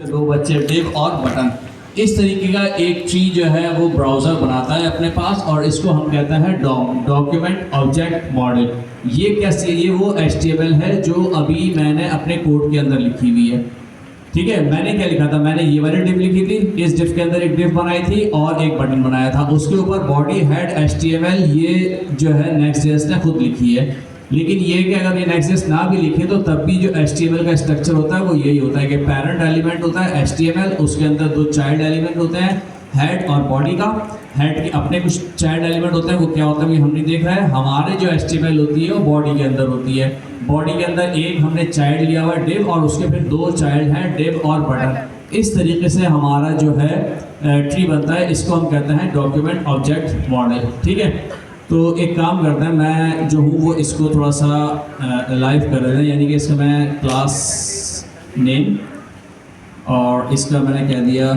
दो बच्चे डिव और बटन इस तरीके का एक ट्री जो है वो ब्राउज़र बनाता है अपने पास और इसको हम कहते हैं डॉम डॉक्यूमेंट ऑब्जेक्ट मॉडल। ये कैसे, ये वो HTML है जो अभी मैंने अपने कोड के अंदर लिखी हुई है। ठीक है, मैंने क्या लिखा था, मैंने ये वाली डिव लिखी थी, इस डिव के अंदर एक डिव बनाई थी और एक बटन बनाया था, उसके ऊपर बॉडी हेड HTML ये जो है नेक्स्ट.जेएस ने खुद लिखी है। लेकिन ये कि अगर ये नेक्स्ट.जेएस ना भी लिखे तो तब भी जो HTML का स्ट्रक्चर होता है वो यही होता है कि पेरेंट एलिमेंट होता है HTML, उसके अंदर दो चाइल्ड एलिमेंट होते हैं हेड और बॉडी का। हेड के अपने कुछ चाइल्ड एलिमेंट होते हैं, वो क्या होता है भी हम नहीं देख रहे हैं। हमारे जो HTML होती है वो बॉडी के अंदर होती है। बॉडी के अंदर एक हमने चाइल्ड लिया हुआ है डिव और उसके फिर दो चाइल्ड हैं डिव और बटन। इस तरीके से हमारा जो है ट्री बनता है, इसको हम कहते हैं डॉक्यूमेंट ऑब्जेक्ट मॉडल। ठीक है, तो एक काम करते हैं, मैं जो हूँ वो इसको थोड़ा सा लाइव कर रहे हैं, यानी कि इसका मैं क्लास नेम और इसका मैंने कह दिया।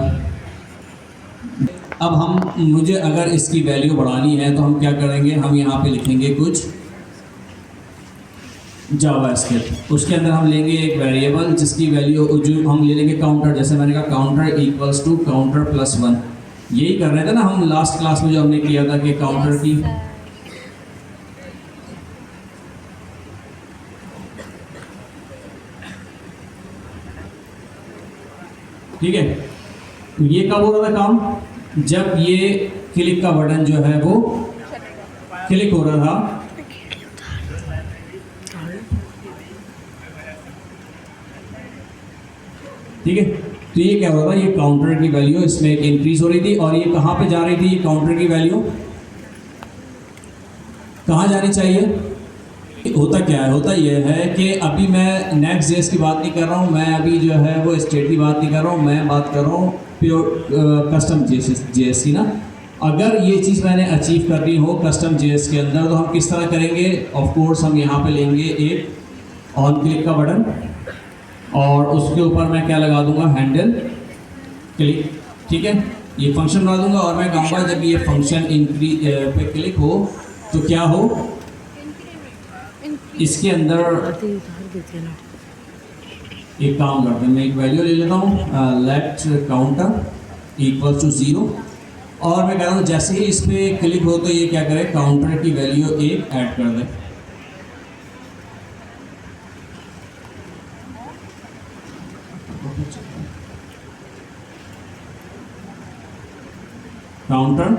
अब मुझे अगर इसकी वैल्यू बढ़ानी है तो हम क्या करेंगे, हम यहाँ पे लिखेंगे कुछ जावास्क्रिप्ट। उसके अंदर हम लेंगे एक वेरिएबल जिसकी वैल्यू जो हम ले लेंगे काउंटर, जैसे मैंने कहा काउंटर इक्वल्स टू काउंटर +1। यही कर रहे थे ना हम लास्ट क्लास में, जो हमने किया था कि काउंटर की ठीक है। तो ये कब हो रहा था काम, जब ये क्लिक का बटन जो है वो क्लिक हो रहा था। ठीक है, तो ये क्या हो रहा था, ये काउंटर की वैल्यू इसमें एक इंक्रीज हो रही थी और ये कहाँ पे जा रही थी, ये काउंटर की वैल्यू कहाँ जानी चाहिए। होता क्या है, होता यह है कि अभी मैं नेक्स्ट.जेएस की बात नहीं कर रहा हूँ, मैं अभी जो है वो स्टेट की बात नहीं कर रहा हूँ, मैं बात कर रहा हूँ प्योर कस्टम जेएस की ना। अगर ये चीज़ मैंने अचीव करनी हो कस्टम जेएस के अंदर तो हम किस तरह करेंगे, ऑफ कोर्स हम यहाँ पे लेंगे एक ऑन क्लिक का बटन और उसके ऊपर मैं क्या लगा दूंगा, हैंडल क्लिक। ठीक है, ये फंक्शन बना दूंगा और मैं कहूँगा जब ये फंक्शन इंक्रीज पे क्लिक हो तो क्या हो, इसके अंदर एक काम करते हैं, मैं एक वैल्यू ले लेता हूँ लेट काउंटर इक्वल टू 0 और मैं कह रहा हूँ जैसे ही इस पर क्लिक हो तो ये क्या करे, काउंटर की वैल्यू 1 ऐड कर दे। काउंटर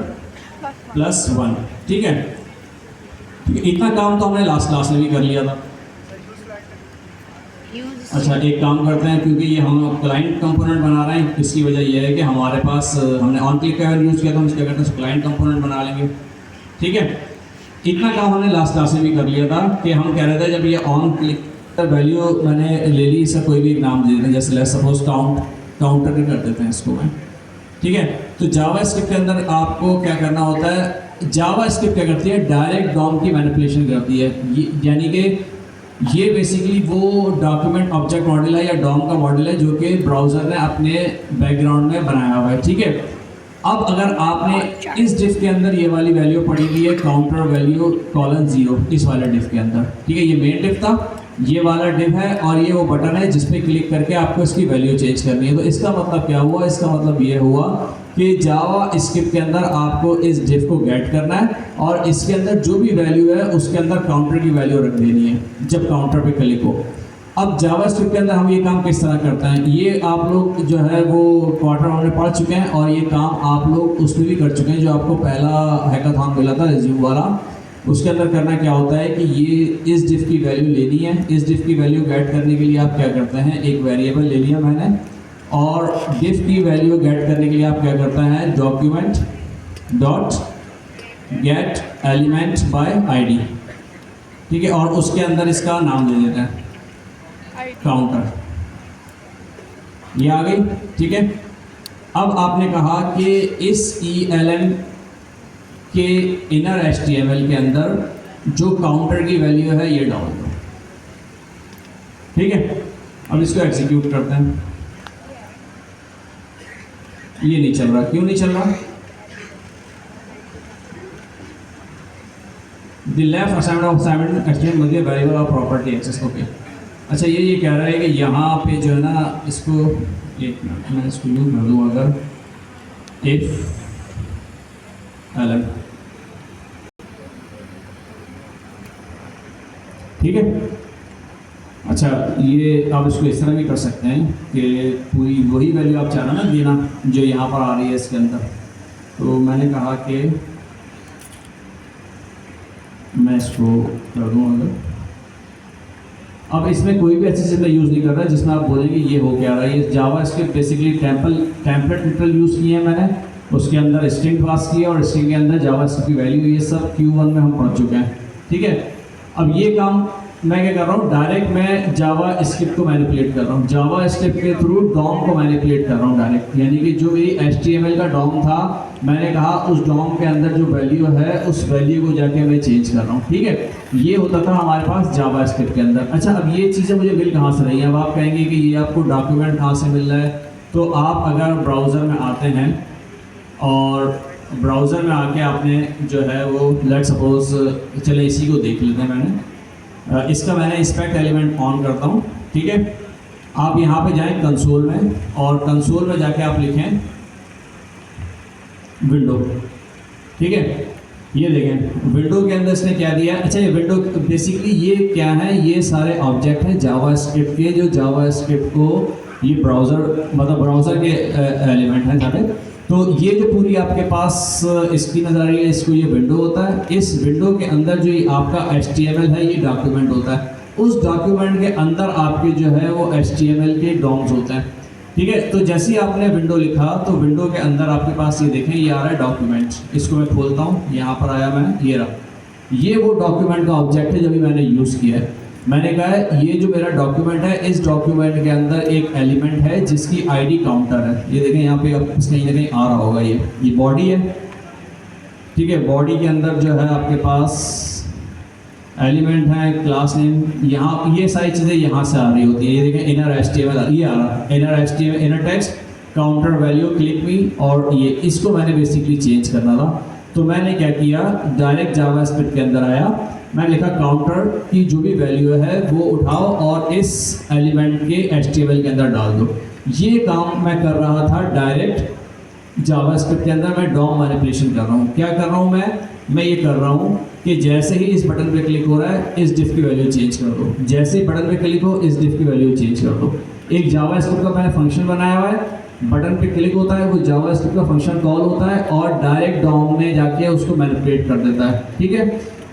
+1। ठीक है, इतना काम तो हमने लास्ट क्लास में भी कर लिया था। अच्छा, एक काम करते हैं, क्योंकि ये हम क्लाइंट कंपोनेंट बना रहे हैं, इसकी वजह यह है कि हमारे पास हमने ऑन क्लिक का यूज़ किया था, हम इसके करते हैं क्लाइंट कंपोनेंट बना लेंगे। ठीक है, इतना काम हमने लास्ट क्लास में भी कर लिया था कि हम कह रहे थे जब ये ऑन क्लिक वैल्यू मैंने ले ली, इसका कोई भी एक नाम दे देते हैं, जैसे लेट्स सपोज काउंटर भी कर देते हैं इसको मैं। ठीक है, तो जावास्क्रिप्ट के अंदर आपको क्या करना होता है, जावास्क्रिप्ट क्या करती है, डायरेक्ट डॉम की मैनिपुलेशन करती है। यानी कि ये बेसिकली वो डॉक्यूमेंट ऑब्जेक्ट मॉडल है या डॉम का मॉडल है जो कि ब्राउज़र ने अपने बैकग्राउंड में बनाया हुआ है। ठीक है, अब अगर आपने इस डिफ के अंदर ये वाली वैल्यू पड़ी हुई है काउंटर वैल्यू :0 इस वाले डिफ के अंदर, ठीक है, ये मेन डिफ था, ये वाला डिव है और ये वो बटन है जिस पे क्लिक करके आपको इसकी वैल्यू चेंज करनी है। तो इसका मतलब क्या हुआ, इसका मतलब ये हुआ कि जावास्क्रिप्ट के अंदर आपको इस डिव को गेट करना है और इसके अंदर जो भी वैल्यू है उसके अंदर काउंटर की वैल्यू रख देनी है जब काउंटर पे क्लिक हो। अब जावास्क्रिप्ट के अंदर हम ये काम किस तरह करते हैं, ये आप लोग जो है वो क्वार्टर हमने पढ़ चुके हैं और ये काम आप लोग उसमें भी कर चुके हैं, जो आपको पहला हैकाथॉन मिला था रिज्यूम वाला। उसके अंदर करना क्या होता है कि ये इस डिफ की वैल्यू लेनी है, इस डिफ की वैल्यू गेट करने के लिए आप क्या करते हैं, एक वेरिएबल ले लिया मैंने और डिफ की वैल्यू गेट करने के लिए आप क्या करते हैं, document dot gate element by ID। ठीक है, और उसके अंदर इसका नाम दे देते हैं काउंटर, ये आ गई। ठीक है, अब आपने कहा कि इस ELN के इनर HTML के अंदर जो काउंटर की वैल्यू है ये डाल दो। ठीक है, अब इसको एग्जीक्यूट करते हैं। ये नहीं चल रहा, क्यों नहीं चल रहा, the left assignment HTML Madhya variable और प्रॉपर्टी एक्सेस। ओके, अच्छा, ये कह रहा है कि यहाँ पे जो है ना इसको एक मिनट मैं इसको यूँ कर दूँ, अगर इफ एलन, ठीक है। अच्छा, ये आप इसको इस तरह भी कर सकते हैं कि पूरी वही वैल्यू आप चाह रहे हैं ना देना जो यहाँ पर आ रही है इसके अंदर। तो मैंने कहा कि मैं इसको कर दूँ अगर, अब इसमें कोई भी अच्छी चीज़ मैं यूज़ नहीं कर रहा जिसमें आप बोलेंगे ये हो क्या रहा है। ये JavaScript basically template literal use किए हैं मैंने, उसके अंदर स्ट्रिंग पास किया और स्ट्रिंग के अंदर जावा स्क्रिप्ट की वैल्यू, ये सब Q1 में हम पढ़ चुके हैं, ठीक है। अब ये काम मैं क्या कर रहा हूँ, डायरेक्ट मैं जावा स्क्रिप्ट को मैनिपुलेट कर रहा हूँ, जावा स्क्रिप्ट के थ्रू डॉम को मैनिपुलेट कर रहा हूँ डायरेक्ट, यानी कि जो मेरी HTML का डॉम था, मैंने कहा उस डॉम के अंदर जो वैल्यू है उस वैल्यू को जाके मैं चेंज कर रहा हूँ, ठीक है। ये होता था हमारे पास जावा स्क्रिप्ट के अंदर। अच्छा, अब ये चीज़ें मुझे मिल कहाँ से रही हैं। अब आप कहेंगे कि ये आपको डॉक्यूमेंट कहाँ से मिल रहा है, तो आप अगर ब्राउज़र में आते हैं और ब्राउज़र में आके आपने जो है वो लेट सपोज, चले इसी को देख लेते हैं। इसका मैंने इंस्पेक्ट एलिमेंट ऑन करता हूँ, ठीक है। आप यहाँ पे जाएं कंसोल में, और कंसोल में जाके आप लिखें विंडो, ठीक है। ये देखें विंडो के अंदर इसने क्या दिया। अच्छा, ये विंडो बेसिकली ये क्या है, ये सारे ऑब्जेक्ट हैं जावा स्क्रिप्ट के, जो जावा स्क्रिप्ट को ये ब्राउज़र मतलब ब्राउज़र के एलिमेंट हैं सारे। तो ये जो पूरी आपके पास स्क्रीन नज़र आ रही है, इसको ये विंडो होता है। इस विंडो के अंदर जो ये आपका HTML है ये डॉक्यूमेंट होता है। उस डॉक्यूमेंट के अंदर आपके जो है वो HTML के डॉम्स होते हैं, ठीक है। तो जैसे ही आपने विंडो लिखा तो विंडो के अंदर आपके पास ये देखें ये आ रहा है डॉक्यूमेंट। इसको मैं खोलता हूँ, यहाँ पर आया मैं, ये रहा, ये वो डॉक्यूमेंट का ऑब्जेक्ट है जो भी मैंने यूज़ किया है। मैंने कहा है ये जो मेरा डॉक्यूमेंट है, इस डॉक्यूमेंट के अंदर एक एलिमेंट है जिसकी ID काउंटर है। ये देखें यहाँ पे अब कहीं ना कहीं आ रहा होगा, ये बॉडी है, ठीक है। बॉडी के अंदर जो है आपके पास एलिमेंट है, क्लास नेम, यहाँ ये सारी चीज़ें यहाँ से आ रही होती है। ये देखें इनर HTML ये आ रहा है, inner HTML, inner text, counter value, click मी, और ये इसको मैंने बेसिकली चेंज करना था। तो मैंने क्या किया, डायरेक्ट जावा स्क्रिप्ट के अंदर आया, मैं लिखा काउंटर की जो भी वैल्यू है वो उठाओ और इस एलिमेंट के HTML के अंदर डाल दो। ये काम मैं कर रहा था डायरेक्ट जावा स्क्रिप्ट के अंदर। मैं डॉम मैनिपुलेशन कर रहा हूँ। क्या कर रहा हूँ मैं ये कर रहा हूँ कि जैसे ही इस बटन पे क्लिक हो रहा है, इस डिफ की वैल्यू चेंज कर दो। जैसे ही बटन पे क्लिक हो, इस डिफ की वैल्यू चेंज कर दो। एक जावा स्क्रिप्ट का मैंने फंक्शन बनाया हुआ है, बटन पे क्लिक होता है, वो जावा स्क्रिप्ट का फंक्शन कॉल होता है और डायरेक्ट डॉम में जाके उसको मैनिपुलेट कर देता है, ठीक है।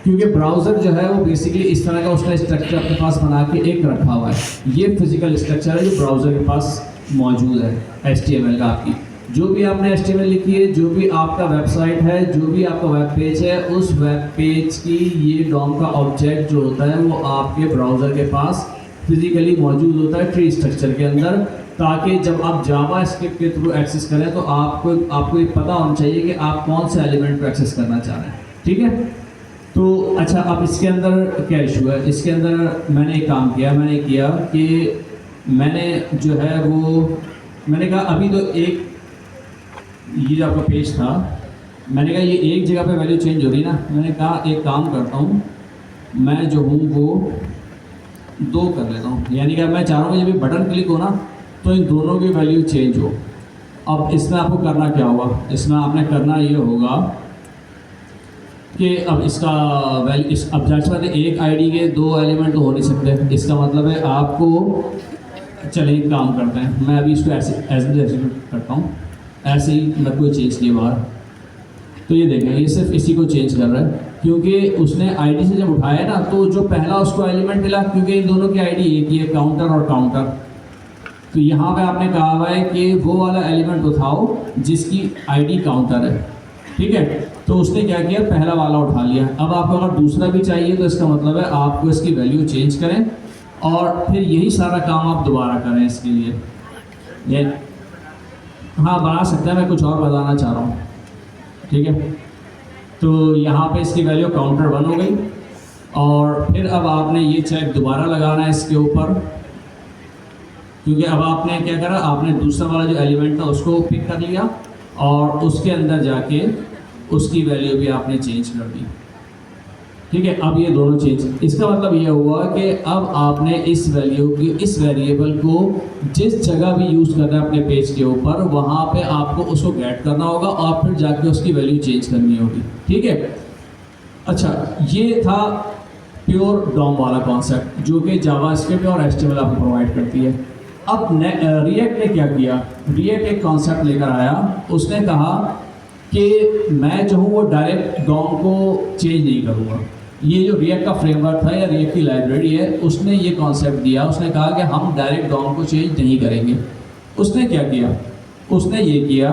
क्योंकि ब्राउज़र जो है वो बेसिकली इस तरह का उसका स्ट्रक्चर अपने पास बना के एक रखा हुआ है। ये फिजिकल स्ट्रक्चर है जो ब्राउज़र के पास मौजूद है HTML का। आपकी जो भी आपने HTML लिखी है, जो भी आपका वेबसाइट है, जो भी आपका वेब पेज है, उस वेब पेज की ये डॉम का ऑब्जेक्ट जो होता है वो आपके ब्राउज़र के पास फिजिकली मौजूद होता है ट्री स्ट्रक्चर के अंदर, ताकि जब आप जावा स्क्रिप्ट के थ्रू एक्सेस करें तो आपको ये पता होना चाहिए कि आप कौन से एलिमेंट को एक्सेस करना चाह रहे हैं, ठीक है। तो अच्छा, अब इसके अंदर क्या इशू है। इसके अंदर मैंने एक काम किया, मैंने किया कि मैंने जो है वो मैंने कहा अभी तो एक ये जो आपका पेज था, मैंने कहा ये एक जगह पे वैल्यू चेंज हो रही ना, मैंने कहा एक काम करता हूँ, मैं जो हूँ वो 2 कर लेता हूँ। यानी कि मैं चाह रहा हूँ जब भी बटन क्लिक हो ना तो इन दोनों की वैल्यू चेंज हो। अब इसमें आपको करना क्या होगा, इसमें आपने करना ये होगा कि अब इसका वैल्यू अब जांच बात है, एक ID के 2 एलिमेंट तो हो नहीं सकते। इसका मतलब है आपको, चलिए एक काम करते हैं, मैं अभी इसको ऐसे एग्जीक्यूट करता हूँ, ऐसे ही मैं कोई चेंज किए बाहर। तो ये देखें ये सिर्फ इसी को चेंज कर रहा है, क्योंकि उसने ID से जब उठाया ना तो जो पहला उसको एलिमेंट मिला, क्योंकि इन दोनों की ID एक ही है, काउंटर और काउंटर। तो यहाँ पे आपने कहा हुआ है कि वो वाला एलिमेंट उठाओ जिसकी ID काउंटर है, ठीक है। तो उसने क्या किया, पहला वाला उठा लिया। अब आपको अगर दूसरा भी चाहिए तो इसका मतलब है आपको इसकी वैल्यू चेंज करें और फिर यही सारा काम आप दोबारा करें इसके लिए। ये हाँ बना सकते हैं, मैं कुछ और बताना चाह रहा हूँ, ठीक है। तो यहाँ पे इसकी वैल्यू काउंटर 1 हो गई और फिर अब आपने ये चेक दोबारा लगाना है इसके ऊपर, क्योंकि अब आपने क्या करा, आपने दूसरा वाला जो एलिमेंट था उसको पिक कर लिया और उसके अंदर जाके उसकी वैल्यू भी आपने चेंज कर दी। ठीक है। अब ये दोनों चेंज, इसका मतलब ये हुआ कि अब आपने इस वैल्यू की, इस वेरिएबल को जिस जगह भी यूज़ करना है अपने पेज के ऊपर, वहाँ पे आपको उसको गेट करना होगा और फिर जाके उसकी वैल्यू चेंज करनी होगी। ठीक है। अच्छा, ये था प्योर डॉम वाला कॉन्सेप्ट जो कि जावास्क्रिप्ट और एचटीएमएल आपको प्रोवाइड करती है। अब रिएक्ट ने क्या किया, रिएक्ट एक कॉन्सेप्ट लेकर आया, उसने कहा कि मैं जो हूँ वो डायरेक्ट डॉम को चेंज नहीं करूँगा। ये जो रिएक्ट का फ्रेमवर्क था या रिएक्ट की लाइब्रेरी है, उसने ये कॉन्सेप्ट दिया, उसने कहा कि हम डायरेक्ट डॉम को चेंज नहीं करेंगे। उसने क्या किया, उसने ये किया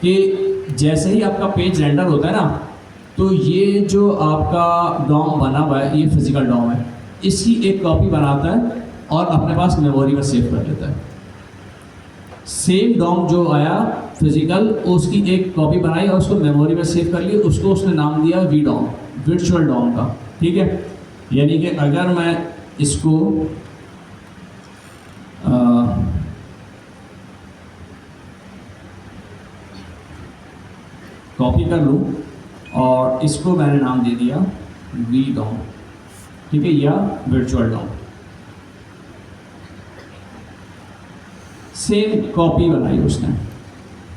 कि जैसे ही आपका पेज रेंडर होता है ना, तो ये जो आपका डॉम बना हुआ है, ये फिजिकल डॉम है, इसकी एक कॉपी बनाता है और अपने पास मेमोरी में सेव कर लेता है। सेम डॉम जो आया फिजिकल, उसकी एक कॉपी बनाई और उसको मेमोरी में सेव कर ली, उसको उसने नाम दिया वी डॉम, वर्चुअल डॉम का। ठीक है। यानी कि अगर मैं इसको कॉपी कर लूँ और इसको मैंने नाम दे दिया वी डॉम, ठीक है, या वर्चुअल डॉम, सेम कॉपी बनाई उसने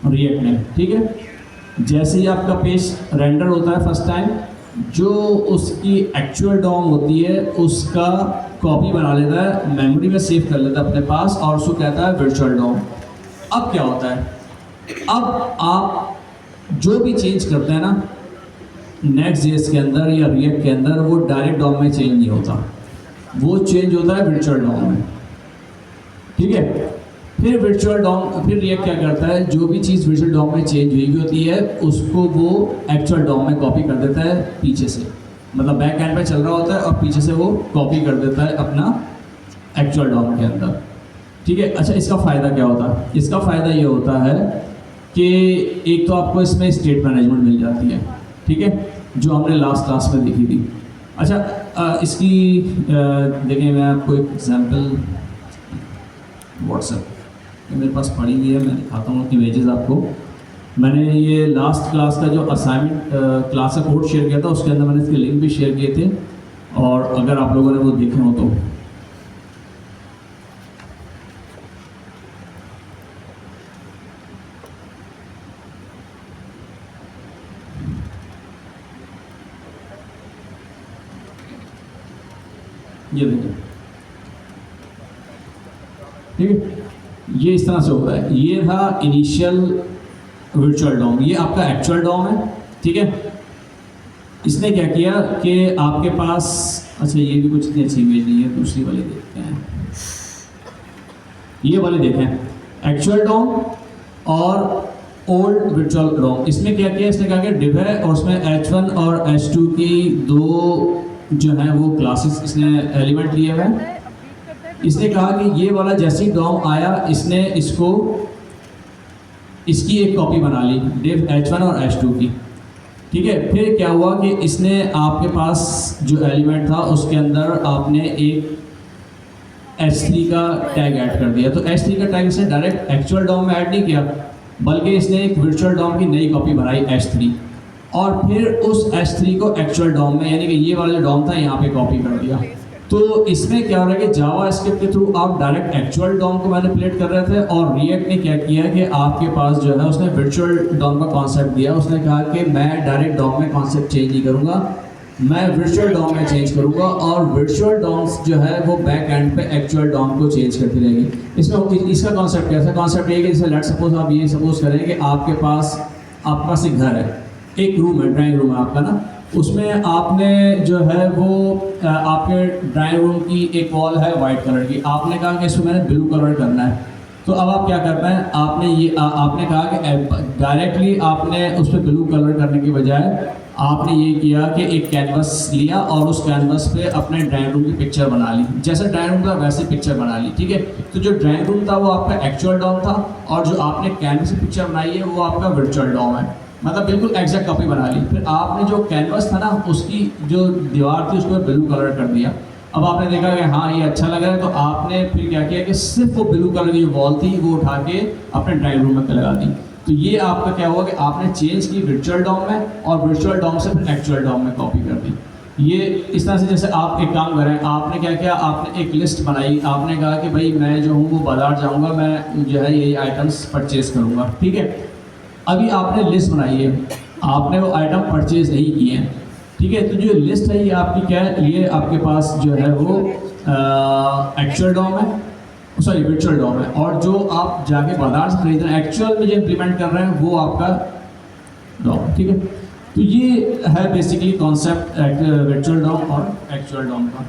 रिएक्ट ने। ठीक है। जैसे ही आपका पेज रेंडर होता है फर्स्ट टाइम, जो उसकी एक्चुअल डॉम होती है उसका कॉपी बना लेता है, मेमोरी में सेव कर लेता है अपने पास और उसको कहता है वर्चुअल डॉम। अब क्या होता है, अब आप जो भी चेंज करते हैं ना नेक्स्ट.जेएस के अंदर या रिएक्ट के अंदर, वो डायरेक्ट डॉम में चेंज नहीं होता, वो चेंज होता है वर्चुअल डॉम में। ठीक है। फिर वर्चुअल डॉम, फिर रिएक्ट क्या करता है, जो भी चीज़ वर्चुअल डॉम में चेंज हुई होती है उसको वो एक्चुअल डॉम में कॉपी कर देता है पीछे से, मतलब बैक एंड पे चल रहा होता है और पीछे से वो कॉपी कर देता है अपना एक्चुअल डॉम के अंदर। ठीक है। अच्छा, इसका फ़ायदा क्या होता है, इसका फ़ायदा ये होता है कि एक तो आपको इसमें स्टेट मैनेजमेंट मिल जाती है। ठीक है, जो हमने लास्ट क्लास में देखी थी। अच्छा, इसकी देखिए मैं आपको एक एग्जांपल व्हाट्सएप मेरे पास पड़ी हुई है, मैं दिखाता हूँ इमेजेस आपको। मैंने ये लास्ट क्लास का जो असाइनमेंट क्लास का कोड शेयर किया था, उसके अंदर मैंने इसके लिंक भी शेयर किए थे, और अगर आप लोगों ने वो देखे हो तो ये देखिए। ठीक है, ये इस तरह से होता है। ये था इनिशियल वर्चुअल डॉम, ये आपका एक्चुअल डॉम है। ठीक है। इसने क्या किया कि आपके पास, अच्छा ये भी कुछ इतनी अच्छी इमेज नहीं है, दूसरी वाली देखते हैं, ये वाले देखें, एक्चुअल डॉम और ओल्ड वर्चुअल डॉम। इसमें क्या किया, इसने कहा कि डिव है और उसमें H1 और H2 की दो जो है वो क्लासेस इसने एलिमेंट लिए हुए हैं। इसने कहा कि ये वाला जैसे ही डॉम आया, इसने इसको, इसकी एक कॉपी बना ली डिव H1 और H2 की। ठीक है। फिर क्या हुआ कि इसने आपके पास जो एलिमेंट था उसके अंदर आपने एक H3 का टैग ऐड कर दिया। तो H3 का टैग इसने डायरेक्ट एक्चुअल डॉम में ऐड नहीं किया, बल्कि इसने एक वर्चुअल डॉम की नई कॉपी बनाई H3, और फिर उस H3 को एक्चुअल डॉम में, यानी कि ये वाला जो डॉम था यहाँ पे कॉपी कर दिया। तो इसमें क्या हो रहा है कि जावास्क्रिप्ट के थ्रू आप डायरेक्ट एक्चुअल डॉम को मैनिपुलेट कर रहे थे, और रिएक्ट ने क्या किया कि आपके पास जो है उसने वर्चुअल डॉम का कॉन्सेप्ट दिया। उसने कहा कि मैं डायरेक्ट डॉम में कॉन्सेप्ट चेंज नहीं करूँगा, मैं वर्चुअल डॉम में चेंज करूँगा, और वर्चुअल डॉम्स जो है वो बैक एंड पे एक्चुअल डॉम को चेंज करती रहेगी। इसमें इसका कॉन्सेप्ट कैसा, कॉन्सेप्ट ये कि जैसे लेट सपोज आप ये सपोज करें कि आपके पास एक घर है, एक रूम है, ड्राइंग रूम है आपका ना, उसमें आपने जो है वो आपके ड्राइंग रूम की एक वॉल है वाइट कलर की, आपने कहा कि इसमें मैंने ब्लू कलर करना है। तो अब आप क्या कर पाए, आपने कहा कि डायरेक्टली आपने उस पर ब्लू कलर करने की बजाय आपने ये किया कि एक कैनवस लिया और उस कैनवस पे अपने ड्राइंग रूम की पिक्चर बना ली, जैसे ड्राइंग रूम था वैसे पिक्चर बना ली। ठीक है। तो जो ड्राइंग रूम था वो आपका एक्चुअल डॉम था, और जो आपने कैनवस की पिक्चर बनाई है वो आपका वर्चुअल डॉम है, मतलब बिल्कुल एग्जैक्ट कॉपी बना ली। फिर आपने जो कैनवस था ना उसकी जो दीवार थी उसको ब्लू कलर कर दिया। अब आपने देखा कि हाँ ये अच्छा लग रहा है, तो आपने फिर क्या किया कि सिर्फ वो ब्लू कलर की जो वॉल थी वो उठा के अपने ड्राइंग रूम में लगा दी। तो ये आपका क्या हुआ कि आपने चेंज की वर्चुअल डॉम में, और वर्चुअल डॉम से फिर एक्चुअल डॉम में कॉपी कर दी। ये इस तरह से जैसे आप एक काम करें, आपने क्या किया, आपने एक लिस्ट बनाई, आपने कहा कि भाई मैं जो हूँ वो बाज़ार जाऊँगा, मैं जो है यही आइटम्स परचेज़ करूँगा, ठीक है। अभी आपने लिस्ट बनाई है, आपने वो आइटम परचेज़ नहीं किए हैं, ठीक है। तो जो लिस्ट है ये आपकी क्या है, ये आपके पास जो है वो एक्चुअल डॉम है, सॉरी वर्चुअल डॉम है, और जो आप जाके बाज़ार से खरीद रहे हैं एक्चुअल में जो इम्प्लीमेंट कर रहे हैं वो आपका डॉम, ठीक है। तो ये है बेसिकली कॉन्सेप्ट वर्चुअल डॉम और एक्चुअल डॉम का।